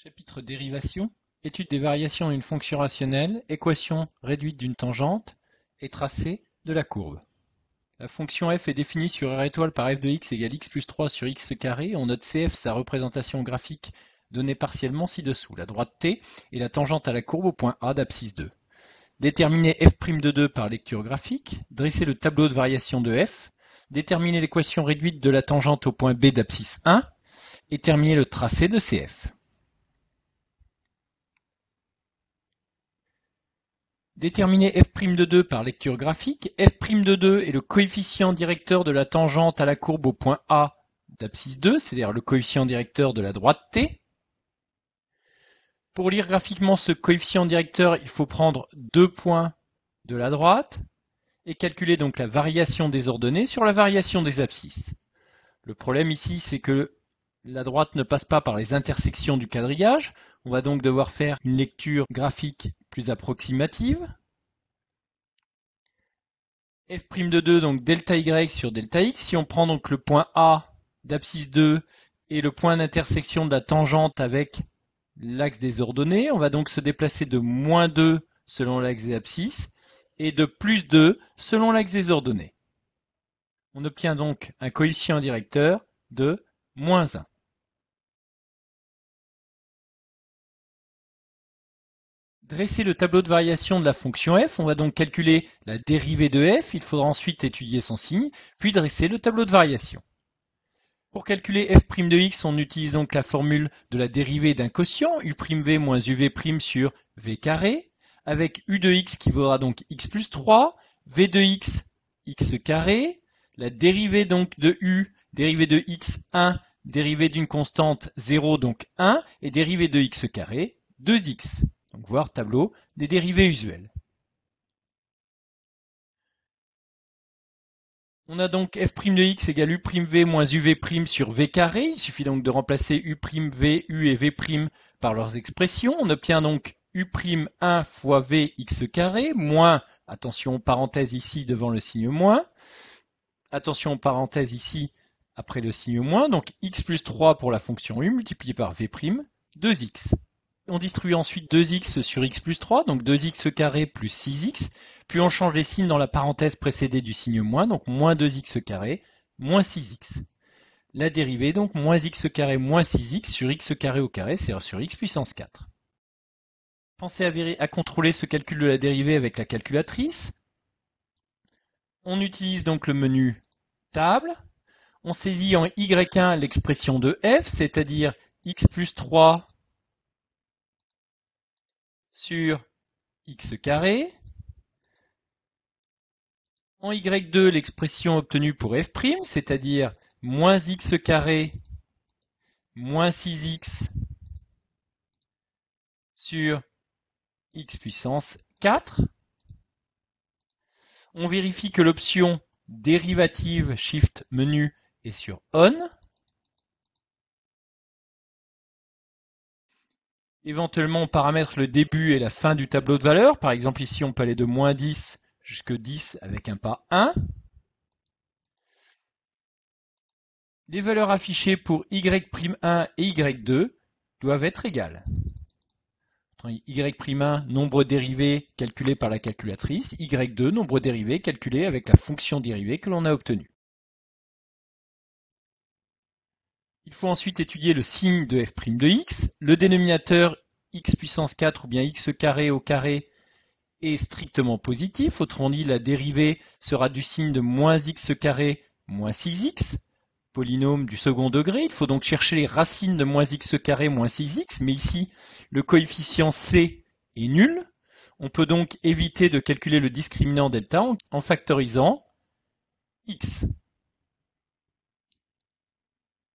Chapitre Dérivation, étude des variations d'une fonction rationnelle, équation réduite d'une tangente et tracé de la courbe. La fonction f est définie sur r étoile par f de x égale x plus 3 sur x carré. On note cf sa représentation graphique donnée partiellement ci-dessous. La droite t est la tangente à la courbe au point A d'abscisse 2. Déterminer f' de 2 par lecture graphique, dresser le tableau de variation de f, déterminer l'équation réduite de la tangente au point B d'abscisse 1 et terminer le tracé de cf. Déterminer f' de 2 par lecture graphique. F' de 2 est le coefficient directeur de la tangente à la courbe au point A d'abscisse 2, c'est-à-dire le coefficient directeur de la droite T. Pour lire graphiquement ce coefficient directeur, il faut prendre deux points de la droite et calculer donc la variation des ordonnées sur la variation des abscisses. Le problème ici, c'est que la droite ne passe pas par les intersections du quadrillage. On va donc devoir faire une lecture graphique plus approximative. F' de 2, donc delta y sur delta x. Si on prend donc le point A d'abscisse 2 et le point d'intersection de la tangente avec l'axe des ordonnées, on va donc se déplacer de moins 2 selon l'axe des abscisses et de plus 2 selon l'axe des ordonnées. On obtient donc un coefficient directeur de moins 1. Dresser le tableau de variation de la fonction f, on va donc calculer la dérivée de f, il faudra ensuite étudier son signe, puis dresser le tableau de variation. Pour calculer f' de x, on utilise donc la formule de la dérivée d'un quotient, u'v moins uv' sur v carré, avec u de x qui vaudra donc x plus 3, v de x, x carré, la dérivée donc de u, dérivée de x 1, dérivée d'une constante 0 donc 1, et dérivée de x carré 2x. Donc voir tableau des dérivées usuelles. On a donc f' de x égale u'v moins uv' sur v carré. Il suffit donc de remplacer u'v, u et v' par leurs expressions. On obtient donc u'1 fois v x carré, moins, attention parenthèse ici devant le signe moins, attention parenthèse ici après le signe moins, donc x plus 3 pour la fonction u multiplié par v', 2x. On distribue ensuite 2x sur x plus 3, donc 2x carré plus 6x, puis on change les signes dans la parenthèse précédée du signe moins, donc moins 2x carré, moins 6x. La dérivée, donc moins x carré moins 6x sur x carré au carré, c'est sur x puissance 4. Pensez à contrôler ce calcul de la dérivée avec la calculatrice. On utilise donc le menu table. On saisit en y1 l'expression de f, c'est-à-dire x plus 3 sur x carré. En y2, l'expression obtenue pour f', c'est-à-dire moins x carré moins 6x sur x puissance 4. On vérifie que l'option dérivative Shift menu est sur On. Éventuellement, on paramètre le début et la fin du tableau de valeurs. Par exemple, ici, on peut aller de moins 10 jusqu'à 10 avec un pas 1. Les valeurs affichées pour y'1 et y2 doivent être égales. y'1, nombre dérivé calculé par la calculatrice. y2, nombre dérivé calculé avec la fonction dérivée que l'on a obtenue. Il faut ensuite étudier le signe de f' de x. Le dénominateur x puissance 4 ou bien x carré au carré est strictement positif. Autrement dit, la dérivée sera du signe de moins x carré moins 6x, polynôme du second degré. Il faut donc chercher les racines de moins x carré moins 6x, mais ici, le coefficient c est nul. On peut donc éviter de calculer le discriminant delta en factorisant x.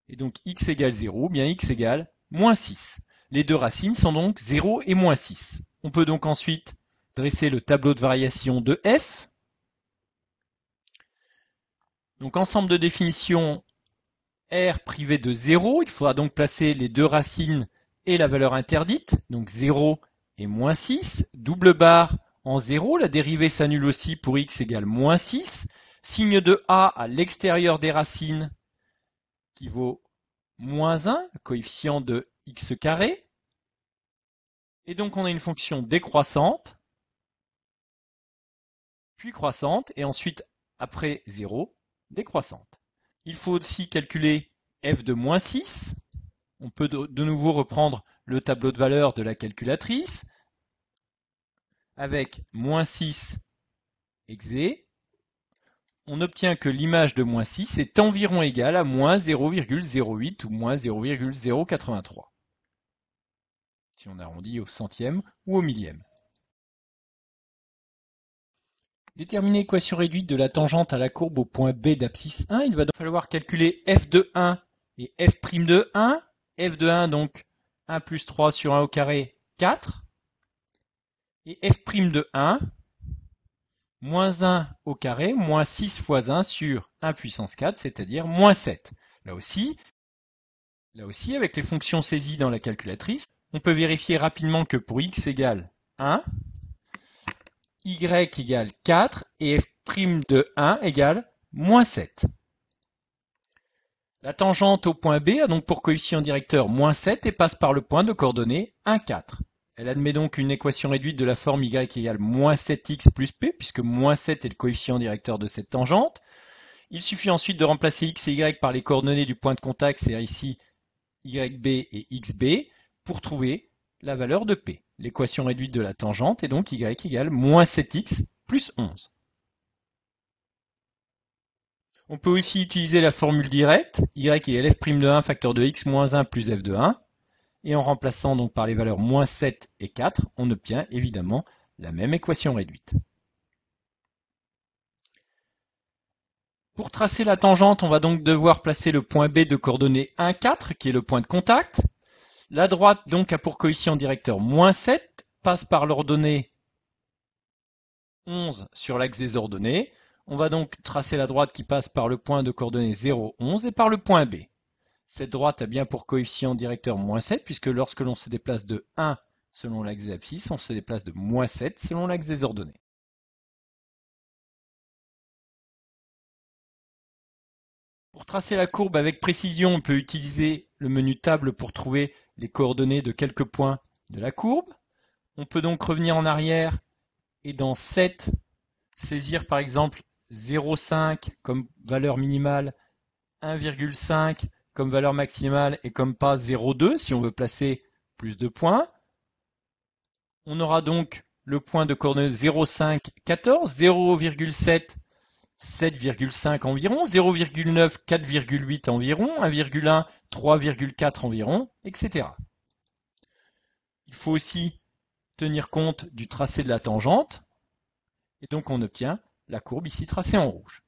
Et donc x égale 0, bien x égale moins 6. Les deux racines sont donc 0 et moins 6. On peut donc ensuite dresser le tableau de variation de f. Donc ensemble de définition R privé de 0, il faudra donc placer les deux racines et la valeur interdite, donc 0 et moins 6, double barre en 0, la dérivée s'annule aussi pour x égale moins 6, signe de A à l'extérieur des racines qui vaut moins 1, le coefficient de x carré, Et donc on a une fonction décroissante, puis croissante, et ensuite, après 0, décroissante. Il faut aussi calculer f de moins 6. On peut de nouveau reprendre le tableau de valeurs de la calculatrice avec moins 6 exe. On obtient que l'image de moins 6 est environ égale à moins 0,08 ou moins 0,083. Si on arrondit au centième ou au millième. Déterminer l'équation réduite de la tangente à la courbe au point B d'abscisse 1, il va donc falloir calculer f de 1 et f' de 1. F de 1, donc 1 plus 3 sur 1 au carré, 4. Et f' de 1, moins 1 au carré, moins 6 fois 1 sur 1 puissance 4, c'est-à-dire moins 7. Là aussi, avec les fonctions saisies dans la calculatrice, on peut vérifier rapidement que pour x égale 1, y égale 4 et f' de 1 égale moins 7. La tangente au point B a donc pour coefficient directeur moins 7 et passe par le point de coordonnées 1, 4. Elle admet donc une équation réduite de la forme y égale moins 7x plus p, puisque moins 7 est le coefficient directeur de cette tangente. Il suffit ensuite de remplacer x et y par les coordonnées du point de contact, c'est-à-dire ici yb et xb, pour trouver la valeur de p. L'équation réduite de la tangente est donc y égale moins 7x plus 11. On peut aussi utiliser la formule directe, y égale f' de 1 facteur de x moins 1 plus f de 1. Et en remplaçant donc par les valeurs moins 7 et 4, on obtient évidemment la même équation réduite. Pour tracer la tangente, on va donc devoir placer le point B de coordonnées 1, 4, qui est le point de contact. La droite donc a pour coefficient directeur moins 7, passe par l'ordonnée 11 sur l'axe des ordonnées. On va donc tracer la droite qui passe par le point de coordonnées 0, 11 et par le point B. Cette droite a bien pour coefficient directeur moins 7, puisque lorsque l'on se déplace de 1 selon l'axe des abscisses, on se déplace de moins 7 selon l'axe des ordonnées. Pour tracer la courbe avec précision, on peut utiliser le menu table pour trouver les coordonnées de quelques points de la courbe. On peut donc revenir en arrière et dans 7, saisir par exemple 0,5 comme valeur minimale, 1,5 comme valeur maximale et comme pas 0,2 si on veut placer plus de points. On aura donc le point de coordonnées 0,5, 14, 0,7, 7,5 environ, 0,9, 4,8 environ, 1,1, 3,4 environ, etc. Il faut aussi tenir compte du tracé de la tangente et donc on obtient la courbe ici tracée en rouge.